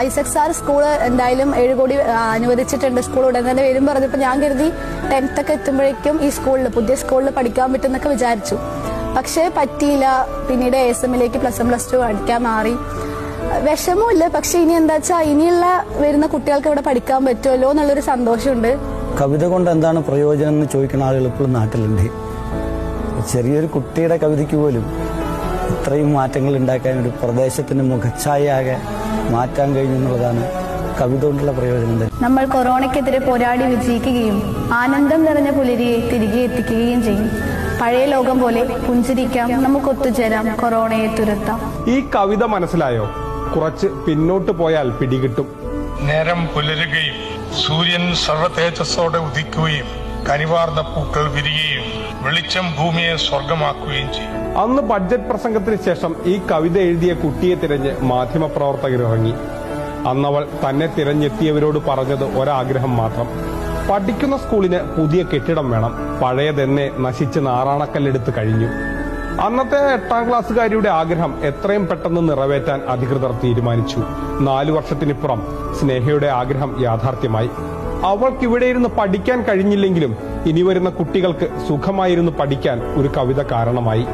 Isaac sir school എന്തായാലും 7 കോടി അനുവദിച്ചിട്ടുണ്ട്. സ്കൂൾ ഉടൻ തന്നെ വരും പറഞ്ഞപ്പോൾ ഞാൻ കരുതി 10th ഒക്കെ എത്തുമ്പോഴേക്കും ഈ സ്കൂളിൽ പുതിയ സ്കൂളിൽ പഠിക്കാൻ പറ്റുമെന്നൊക്കെ വിചാരിച്ചു. പക്ഷേ പറ്റിയില്ല. പിന്നീട് ASMലേക്ക് +1 +2 പഠിക്കാൻ മാറി. വിഷമമില്ല. പക്ഷെ ഇനി എന്താ വെച്ചാൽ ഇനിയുള്ള വരുന്ന കുട്ടികൾക്ക് ഇവിടെ പഠിക്കാൻ പറ്റുമല്ലോ എന്നുള്ളൊരു സന്തോഷമുണ്ട്. കവിത കൊണ്ട് എന്താണ് പ്രയോജനം എന്ന് ചോദിക്കുന്ന ആളുകൾ ഇപ്പോഴും നാട്ടിലുണ്ട്. ചെറിയൊരു കുട്ടിയുടെ കവിതയ്ക്ക് പോലും ഇത്രയും മാറ്റങ്ങൾ ഉണ്ടാക്കാൻ ഒരു പ്രദേശത്തിന്റെ മുഖച്ഛായയാകെ മാറ്റാൻ കഴിഞ്ഞെന്നുള്ളതാണ് കവിത കൊണ്ടുള്ള പ്രയോജനം. നമ്മൾ കൊറോണയ്ക്കെതിരെ പോരാടി വിജയിക്കുകയും ആനന്ദം നിറഞ്ഞ പുലരിയെ തിരികെ എത്തിക്കുകയും ചെയ്യും. പഴയ ലോകം പോലെ പുഞ്ചിരിക്കാം, നമുക്ക് ഒത്തുചേരാം, കൊറോണയെ തുരത്താം. ഈ കവിത മനസ്സിലായോ? കുറച്ച് പിന്നോട്ട് പോയാൽ പിടികിട്ടും. നേരം പുലരുകയും സൂര്യൻ സർവ്വതേജസ്സോടെ ഉദിക്കുകയും കനിവാർന്ന പൂക്കൾ വിരിയുകയും വെളിച്ചം ഭൂമിയെ സ്വർഗമാക്കുകയും ചെയ്യും. അന്ന് ബഡ്ജറ്റ് പ്രസംഗത്തിന് ശേഷം ഈ കവിത എഴുതിയ കുട്ടിയെ തിരഞ്ഞ് മാധ്യമപ്രവർത്തകർ ഇറങ്ങി. അന്നവൾ തന്നെ തിരഞ്ഞെത്തിയവരോട് പറഞ്ഞത് ഒരാഗ്രഹം മാത്രം: പഠിക്കുന്ന സ്കൂളിന് പുതിയ കെട്ടിടം വേണം. പഴയതെന്നെ നശിച്ച് നാറാണക്കല്ലെടുത്ത് കഴിഞ്ഞു. അന്നത്തെ 8ാം ക്ലാസ്സുകാരിയുടെ ആഗ്രഹം എത്രയും പെട്ടെന്ന് നിറവേറ്റാൻ അധികൃതർ തീരുമാനിച്ചു. 4 വർഷത്തിനിപ്പുറം സ്നേഹയുടെ ആഗ്രഹം യാഥാർത്ഥ്യമായി. അവൾക്ക് ഇവിടെ ഇരുന്ന് പഠിക്കാൻ കഴിഞ്ഞില്ലെങ്കിലും ഇനി വരുന്ന കുട്ടികൾക്ക് സുഖമായിരുന്നു പഠിക്കാൻ ഒരു കവിത കാരണമായി.